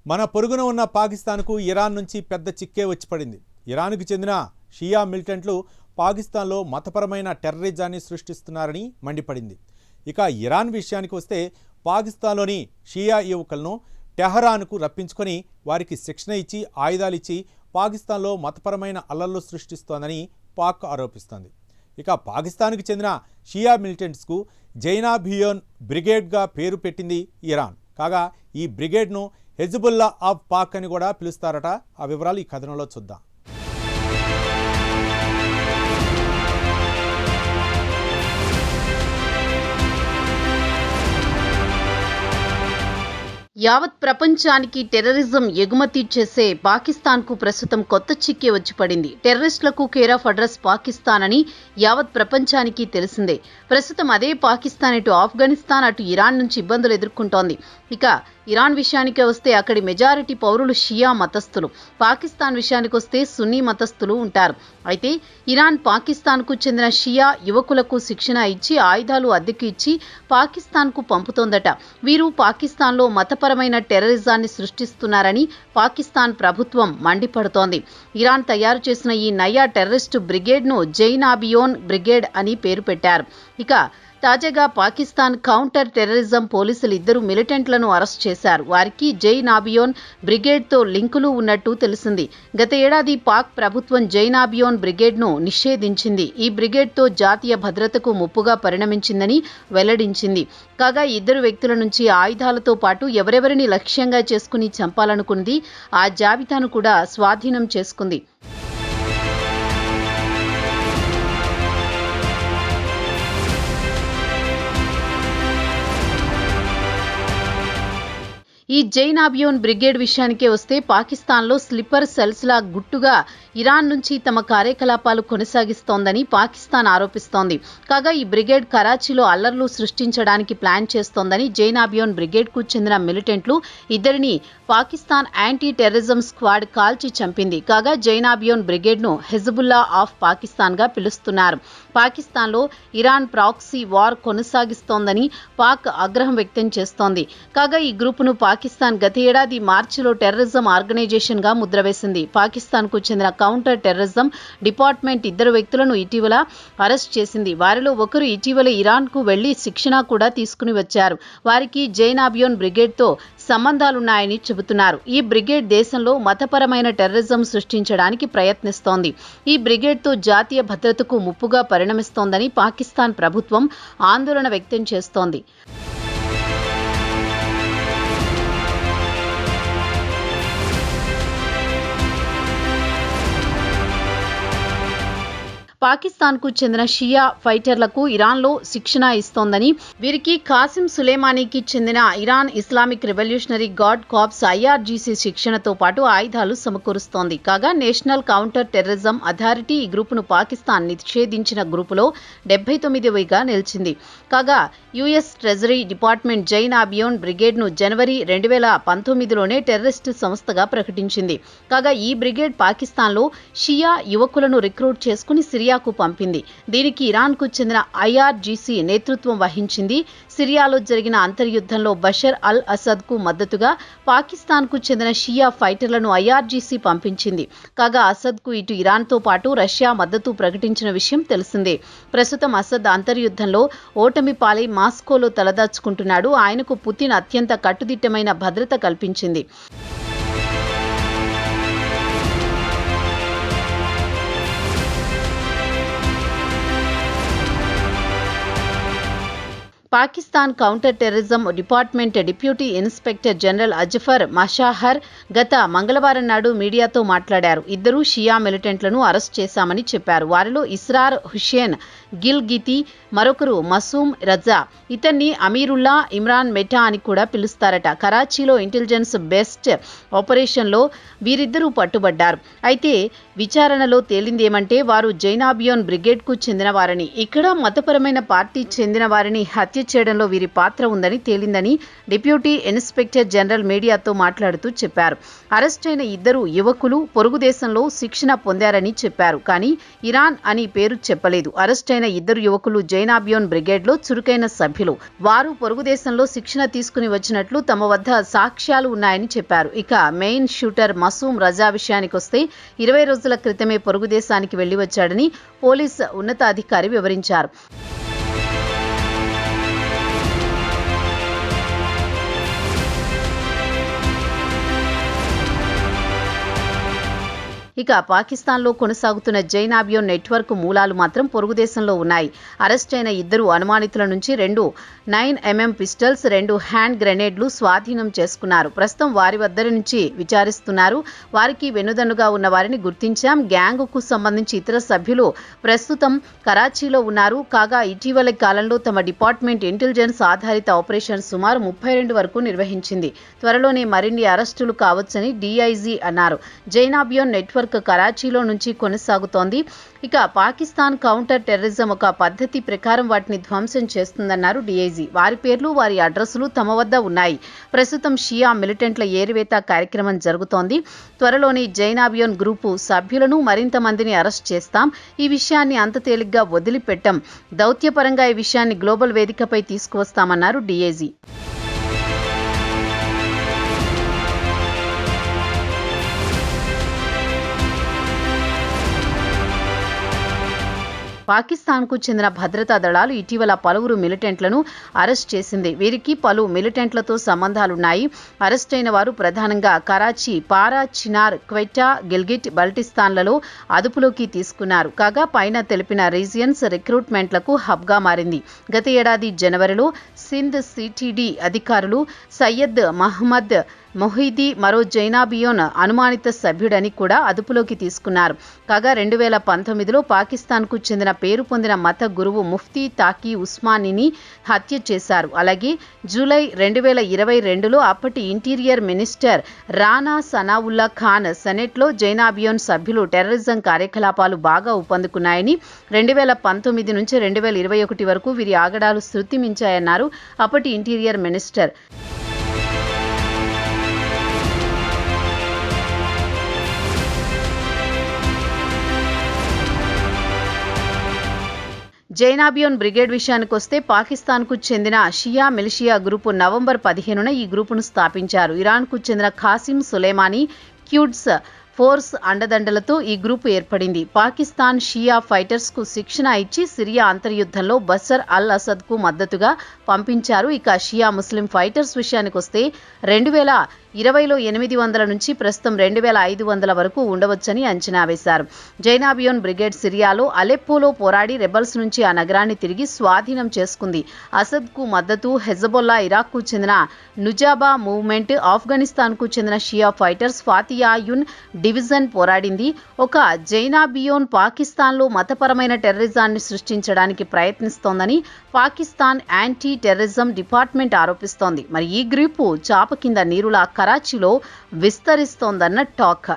మన పొరుగున ఉన్న పాకిస్తాన్కు ఇరాన్ నుంచి పెద్ద చిక్కే వచ్చి పడింది. ఇరాన్కు చెందిన షియా మిలిటెంట్లు పాకిస్తాన్లో మతపరమైన టెర్రరిజాన్ని సృష్టిస్తున్నారని మండిపడింది. ఇక ఇరాన్ విషయానికి వస్తే పాకిస్తాన్లోని షియా యువకులను టెహరాన్కు రప్పించుకొని వారికి శిక్షణ ఇచ్చి ఆయుధాలు ఇచ్చి పాకిస్తాన్లో మతపరమైన అల్లర్లు సృష్టిస్తోందని పాక్ ఆరోపిస్తోంది. ఇక పాకిస్తాన్కు చెందిన షియా మిలిటెంట్స్కు జైనాబియోన్ బ్రిగేడ్గా పేరు పెట్టింది ఇరాన్. కాగా ఈ బ్రిగేడ్ను హెజ్బుల్లా ఆఫ్ పాక్ అని కూడా పిలుస్తారట. ఆ వివరాలు ఈ కథనంలో చూద్దాం. యావత్ ప్రపంచానికి టెర్రరిజం ఎగుమతి చేసే పాకిస్తాన్కు ప్రస్తుతం కొత్త చిక్కే వచ్చి పడింది. టెర్రరిస్టులకు కేర్ ఆఫ్ అడ్రస్ పాకిస్తాన్ అని యావత్ ప్రపంచానికి తెలిసిందే. ప్రస్తుతం అదే పాకిస్తాన్ ఇటు ఆఫ్ఘనిస్తాన్ అటు ఇరాన్ నుంచి ఇబ్బందులు ఎదుర్కొంటోంది. ఇక ఇరాన్ విషయానికి వస్తే అక్కడి మెజారిటీ పౌరులు షియా మతస్థులు, పాకిస్తాన్ విషయానికి వస్తే సున్నీ మతస్థులు ఉంటారు. అయితే ఇరాన్ పాకిస్తాన్కు చెందిన షియా యువకులకు శిక్షణ ఇచ్చి ఆయుధాలు అద్దెకు ఇచ్చి పాకిస్తాన్కు పంపుతోందట. వీరు పాకిస్తాన్లో మతపరమైన టెర్రరిజాన్ని సృష్టిస్తున్నారని పాకిస్తాన్ ప్రభుత్వం మండిపడుతోంది. ఇరాన్ తయారు చేసిన ఈ నయా టెర్రరిస్టు బ్రిగేడ్ను జైనాబియోన్ బ్రిగేడ్ అని పేరు పెట్టారు. ఇక తాజాగా పాకిస్తాన్ కౌంటర్ టెర్రరిజం పోలీసులు ఇద్దరు మిలిటెంట్లను అరెస్ట్ చేశారు. వారికి జైనాబియోన్ బ్రిగేడ్తో లింకులు ఉన్నట్టు తెలిసింది. గత ఏడాది పాక్ ప్రభుత్వం జైనాబియోన్ బ్రిగేడ్ను నిషేధించింది. ఈ బ్రిగేడ్తో జాతీయ భద్రతకు ముప్పుగా పరిణమించిందని వెల్లడించింది. కాగా ఇద్దరు వ్యక్తుల నుంచి ఆయుధాలతో పాటు ఎవరెవరిని లక్ష్యంగా చేసుకుని చంపాలనుకుంది ఆ జాబితాను కూడా స్వాధీనం చేసుకుంది. ఈ జైనాబియోన్ బ్రిగేడ్ విషయానికే వస్తే పాకిస్తాన్లో స్లీపర్ సెల్స్లా గుట్టుగా ఇరాన్ నుంచి తమ కార్యకలాపాలు కొనసాగిస్తోందని పాకిస్తాన్ ఆరోపిస్తోంది. కాగా ఈ బ్రిగేడ్ కరాచీలో అల్లర్లు సృష్టించడానికి ప్లాన్ చేస్తోందని జైనాబియోన్ బ్రిగేడ్కు చెందిన మిలిటెంట్లు ఇద్దరిని పాకిస్తాన్ యాంటీ టెర్రరిజం స్క్వాడ్ కాల్చి చంపింది. కాగా జైనాబియోన్ బ్రిగేడ్ను హెజ్బుల్లా ఆఫ్ పాకిస్తాన్గా పిలుస్తున్నారు. పాకిస్తాన్లో ఇరాన్ ప్రాక్సీ వార్ కొనసాగిస్తోందని పాక్ ఆగ్రహం వ్యక్తం చేస్తోంది. కాగా ఈ గ్రూపును పాకిస్తాన్ గత ఏడాది మార్చిలో టెర్రరిజం ఆర్గనైజేషన్గా ముద్రవేసింది. పాకిస్తాన్కు చెందిన కౌంటర్ టెర్రరిజం డిపార్ట్మెంట్ ఇద్దరు వ్యక్తులను ఇటీవల అరెస్ట్ చేసింది. వారిలో ఒకరు ఇటీవల ఇరాన్కు వెళ్లి శిక్షణ కూడా తీసుకుని వచ్చారు. వారికి జైనాబియోన్ బ్రిగేడ్తో సంబంధాలున్నాయని చెబుతున్నారు. ఈ బ్రిగేడ్ దేశంలో మతపరమైన టెర్రరిజం సృష్టించడానికి ప్రయత్నిస్తోంది. ఈ బ్రిగేడ్తో జాతీయ భద్రతకు ముప్పుగా పరిణమిస్తోందని పాకిస్తాన్ ప్రభుత్వం ఆందోళన వ్యక్తం చేస్తోంది. పాకిస్తాన్కు చెందిన షియా ఫైటర్లకు ఇరాన్లో శిక్షణ ఇస్తోందని, వీరికి కాసిం సులేమానీకి చెందిన Iran Islamic revolutionary guard corps IRGC శిక్షణతో పాటు ఆయుధాలు సమకూరుస్తోంది. కాగా నేషనల్ కౌంటర్ టెర్రరిజం అథారిటీ ఈ గ్రూపును పాకిస్తాన్ నిషేధించిన గ్రూపులో 79గా నిలిచింది. కాగా US ట్రెజరీ డిపార్ట్మెంట్ జైనాబియోన్ బ్రిగేడ్ను జనవరి 2019లోనే టెర్రరిస్టు సంస్థగా ప్రకటించింది. కాగా ఈ బ్రిగేడ్ పాకిస్తాన్లో షియా యువకులను రిక్రూట్ చేసుకుని సిరియాకు పంపింది. దీనికి ఇరాన్కు చెందిన IRGC నేతృత్వం వహించింది. సిరియాలో జరిగిన అంతర్యుద్ధంలో బషర్ అల్ అసద్కు మద్దతుగా పాకిస్తాన్కు చెందిన షియా ఫైటర్లను IRGC పంపించింది. కాగా అసద్కు ఇటు ఇరాన్తో పాటు రష్యా మద్దతు ప్రకటించిన విషయం తెలిసిందే. ప్రస్తుతం అసద్ అంతర్యుద్ధంలో ఓటమి పాలై మాస్కోలో తలదాచుకుంటున్నాడు. ఆయనకు పుతిన్ అత్యంత కట్టుదిట్టమైన భద్రత కల్పించింది. Pakistan counter terrorism department deputy inspector general Azfar Mahesar గత మంగళవారం నాడు మీడియాతో మాట్లాడారు. ఇద్దరు షియా మిలిటెంట్లను అరెస్ట్ చేశామని చెప్పారు. వారిలో ఇస్రార్ హుషేన్ గిల్గితి, మరొకరు మసూమ్ రజా. ఇతన్ని అమీరుల్లా ఇమ్రాన్ మెటా అని కూడా పిలుస్తారట. కరాచీలో ఇంటెలిజెన్స్ బేస్డ్ ఆపరేషన్లో వీరిద్దరూ పట్టుబడ్డారు. అయితే విచారణలో తేలిందేమంటే వారు జైనాబియోన్ బ్రిగేడ్కు చెందిన వారని, ఇక్కడ మతపరమైన పార్టీ చెందిన వారిని హత్య చేయడంలో వీరి పాత్ర ఉందని తేలిందని డిప్యూటీ ఇన్స్పెక్టర్ జనరల్ మీడియాతో మాట్లాడుతూ చెప్పారు. అరెస్టైన ఇద్దరు యువకులు పొరుగు దేశంలో శిక్షణ పొందారని చెప్పారు. కానీ ఇరాన్ అని పేరు చెప్పలేదు. అరెస్టైన ఇద్దరు యువకులు జైనాబియోన్ బ్రిగేడ్లో చురుకైన సభ్యులు. వారు పొరుగు దేశంలో శిక్షణ తీసుకుని వచ్చినట్లు తమ వద్ద సాక్ష్యాలు ఉన్నాయని చెప్పారు. ఇక మెయిన్ షూటర్ మసూమ్ రజా విషయానికొస్తే 20 రోజుల క్రితమే పొరుగు దేశానికి వెళ్లి వచ్చాడని పోలీస్ ఉన్నతాధికారి వివరించారు. ఇక పాకిస్తాన్లో కొనసాగుతున్న జైనాబియోన్ నెట్వర్క్ మూలాలు మాత్రం పొరుగు దేశంలో ఉన్నాయి. అరెస్టైన ఇద్దరు అనుమానితుల నుంచి 2 9mm పిస్టల్స్, 2 హ్యాండ్ గ్రెనేడ్లు స్వాధీనం చేసుకున్నారు. ప్రస్తుతం వారి వద్ద నుంచి విచారిస్తున్నారు. వారికి వెన్నుదన్నుగా ఉన్న వారిని గుర్తించాం. గ్యాంగ్కు సంబంధించి ఇతర సభ్యులు ప్రస్తుతం కరాచీలో ఉన్నారు. కాగా ఇటీవలి కాలంలో తమ డిపార్ట్మెంట్ ఇంటెలిజెన్స్ ఆధారిత ఆపరేషన్ సుమారు 32 వరకు నిర్వహించింది. త్వరలోనే మరిన్ని అరెస్టులు కావచ్చని డీఐజీ అన్నారు. జైనాబియోన్ నెట్వర్క్ కరాచీలో నుంచి కొనసాగుతోంది. ఇక పాకిస్తాన్ కౌంటర్ టెర్రరిజం ఒక పద్ధతి ప్రకారం వాటిని ధ్వంసం చేస్తుందన్నారు డీఐజీ. వారి పేర్లు, వారి అడ్రస్సులు తమ వద్ద ఉన్నాయి. ప్రస్తుతం షియా మిలిటెంట్ల ఏరివేత కార్యక్రమం జరుగుతోంది. త్వరలోనే జైనాబియోన్ గ్రూపు సభ్యులను మరింత మందిని అరెస్ట్ చేస్తాం. ఈ విషయాన్ని అంత తేలిగ్గా వదిలిపెట్టాం. దౌత్యపరంగా ఈ విషయాన్ని గ్లోబల్ వేదికపై తీసుకువస్తామన్నారు డీఐజీ. పాకిస్తాన్కు చెందిన భద్రతా దళాలు ఇటీవల పలువురు మిలిటెంట్లను అరెస్ట్ చేసింది. వీరికి పలు మిలిటెంట్లతో సంబంధాలున్నాయి. అరెస్టైన వారు ప్రధానంగా కరాచీ, పారా, చినార్, క్వెట్టా, గిల్గిట్, బల్టిస్తాన్లలో అదుపులోకి తీసుకున్నారు. కాగా పైన తెలిపిన రీజియన్స్ రిక్రూట్మెంట్లకు హబ్గా మారింది. గత ఏడాది జనవరిలో సింధ్ సిటిడి అధికారులు సయ్యద్ మహ్మద్ మొహిదీ మరో జైనాబియోన్ అనుమానిత సభ్యుడని కూడా అదుపులోకి తీసుకున్నారు. కాగా 2019లో పాకిస్తాన్కు చెందిన పేరు పొందిన మత గురువు ముఫ్తీ తాకీ ఉస్మానీని హత్య చేశారు. అలాగే జూలై 2022లో అప్పటి ఇంటీరియర్ మినిస్టర్ రానా సనావుల్లా ఖాన్ సెనెట్లో జైనాబియోన్ సభ్యులు టెర్రరిజం కార్యకలాపాలు బాగా ఊపందుకున్నాయని, 2019 నుంచి 2021 వరకు వీరి ఆగడాలు శృతి మించాయన్నారు అప్పటి ఇంటీరియర్ మినిస్టర్. జైనాబియోన్ బ్రిగేడ్ విషయానికొస్తే పాకిస్తాన్కు చెందిన షియా మిలిషియా గ్రూపు నవంబర్ 15న ఈ గ్రూపును స్థాపించారు. ఇరాన్కు చెందిన ఖాసిం సులేమానీ క్యూడ్స్ ఫోర్స్ అండదండలతో ఈ గ్రూపు ఏర్పడింది. పాకిస్తాన్ షియా ఫైటర్స్కు శిక్షణ ఇచ్చి సిరియా అంతర్యుద్ధంలో బషర్ అల్ అసద్కు మద్దతుగా పంపించారు. ఇక షియా ముస్లిం ఫైటర్స్ విషయానికొస్తే 2020లో 800 నుంచి ప్రస్తుతం 2500 వరకు ఉండవచ్చని అంచనా వేశారు. జైనాబియోన్ బ్రిగేడ్ సిరియాలో అలెప్పోలో పోరాడి రెబల్స్ నుంచి ఆ నగరాన్ని తిరిగి స్వాధీనం చేసుకుంది. అసద్కు మద్దతు హెజబొల్లా, ఇరాక్కు చెందిన నుజాబా మూవ్మెంట్, ఆఫ్ఘనిస్తాన్కు చెందిన షియా ఫైటర్స్ ఫాతియాయున్ డివిజన్ పోరాడింది. ఒక జైనాబియోన్ పాకిస్తాన్లో మతపరమైన టెర్రరిజాన్ని సృష్టించడానికి ప్రయత్నిస్తోందని పాకిస్తాన్ యాంటీ టెర్రరిజం డిపార్ట్మెంట్ ఆరోపిస్తోంది. మరి ఈ గ్రూపు చాప కింద నీరులా కరాచీలో విస్తరిస్తోందన్న టాక్.